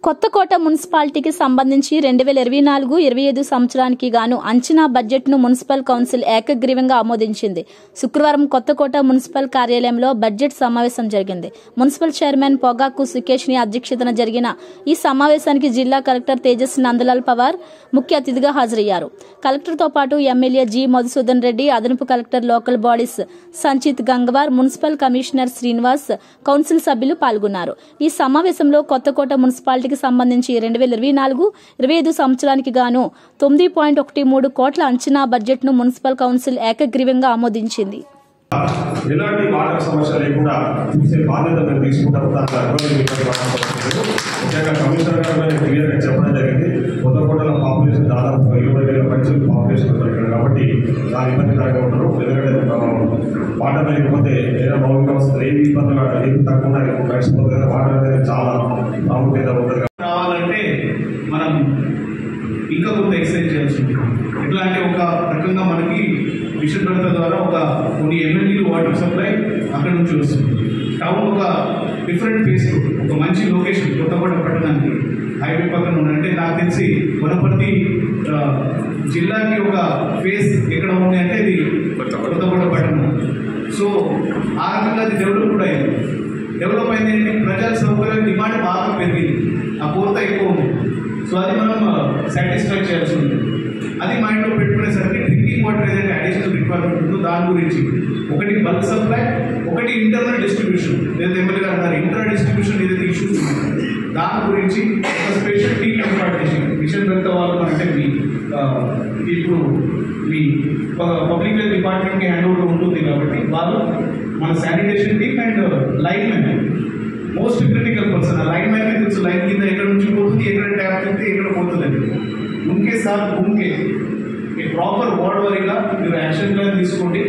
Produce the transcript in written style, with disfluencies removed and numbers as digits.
కొత్తకోట మున్సిపాలిటీకి సంబంధించి 2024-25 సంవత్సరానికి గాను అంచనా బడ్జెట్ను మున్సిపల్ కౌన్సిల్ ఏకగ్రీవంగా ఆమోదించింది. శుక్రవారం కొత్తకోట మున్సిపల్ కార్యాలయంలో బడ్జెట్ సమావేశం జరిగింది. మున్సిపల్ చైర్మన్ పొగాకు సుకేష్ని అధ్యక్షతన జరిగిన ఈ సమావేశానికి జిల్లా కలెక్టర్ తేజస్ నందలాల్ పవార్ ముఖ్య అతిథిగా హాజరయ్యారు. కలెక్టర్తో పాటు ఎమ్మెల్యే జి మధుసూదన్ రెడ్డి, అదనపు collector local bodies Sanchit Gangwar, municipal commissioner Srinivas, council సభ్యులు పాల్గొన్నారు. ఈ సమావేశంలో కొత్తకోట మున్సిపాలిటీ సంబంధించి 2024-25 సంవత్సరానికి గాను 9.13 కోట్ల అంచనా బడ్జెట్ ను మున్సిపల్ కౌన్సిల్ ఏకగ్రీవంగా ఆమోదించింది. ఎలాంటి వాటర్ సమస్య లేకుండా చూసే బాధ్యత మేము తీసుకుంటాము. ముఖ్యంగా కమిషనర్ గారు క్లియర్గా చెప్పడం జరిగింది. కొత్తకోటలో పాపులేషన్ దాదాపు 20,000 పైసలు పాపులేషన్ ఇక్కడ కాబట్టి చాలా ఇబ్బందికరంగా ఉంటారు. ఎందుకంటే వాటర్ లేకపోతే ఏదైనా మౌలిక వస్తుంది, ఏమి ఇబ్బందులు ఏమి తక్కువ కలిసిపోతుంది కదా. వాటర్ అనేది చాలా ప్రాముఖ్యత ఉంటుంది. రావాలంటే మనం ఇంకా కొంత ఎక్సైజ్ చేయాల్సి ఉంటుంది. ఎట్లా అంటే ఒక రకంగా మనకి మిషన్ భద్రత ద్వారా కొన్ని ఎమ్మెల్యేలు వాటర్ సప్లై అక్కడ నుంచి వస్తుంది. టౌన్ ఒక డిఫరెంట్ ఫేస్, ఒక మంచి లొకేషన్ కొత్తకోట పట్టణానికి హైవే పక్కన ఉందంటే నాకు తెలిసి వనపర్తి జిల్లాకి ఒక ఫేస్ ఎక్కడ ఉంది అంటే ఇది కొత్తకోట పట్టణం. సో ఆ రకంగా అది డెవలప్ కూడా అయింది. డెవలప్ అయింది అంటే ప్రజల సౌకర్యాల డిమాండ్ బాగా పెరిగింది, ఆ పూర్త ఎక్కువ ఉంది. సో అది మనం సాటిస్ఫై చేయాల్సి ఉంది. అది మైండ్లో పెట్టుకునేసరికి డ్రింకింగ్ వాటర్ ఏదైతే అడిషనల్ రిక్వైర్మెంట్ ఉందో దాని గురించి ఒకటి బల్క్ సప్లై, ఒకటి ఇంటర్నల్ డిస్ట్రిబ్యూషన్ ఏదైతే ఎమ్మెల్యే గారు అన్నారు, ఇంటర్ డిస్ట్రిబ్యూషన్ ఏదైతే ఇష్యూస్ ఉన్నాయో దాని గురించి ఒక స్పెషల్ టీమ్ ఏర్పాటు చేసి మిషన్ భద్రత వాళ్ళు అంటే ఇప్పుడు మీ పబ్లిక్ హెల్త్ డిపార్ట్మెంట్కి హ్యాండ్ ఓవర్ ఉంటుంది కాబట్టి వాళ్ళు మన sanitation team and line man most critical person. ఆ లైన్ మ్యాన్కి తెలుసు లైన్ కింద ఎక్కడ నుంచి పోతుంది, ఎక్కడ ట్యాప్ తింటే ఎక్కడ పోతుంది అని. ఉన్కే సార్ ఉన్కే ప్రాపర్ వార్డ్ వారీగా మీరు యాక్షన్ ప్లాన్ తీసుకోండి.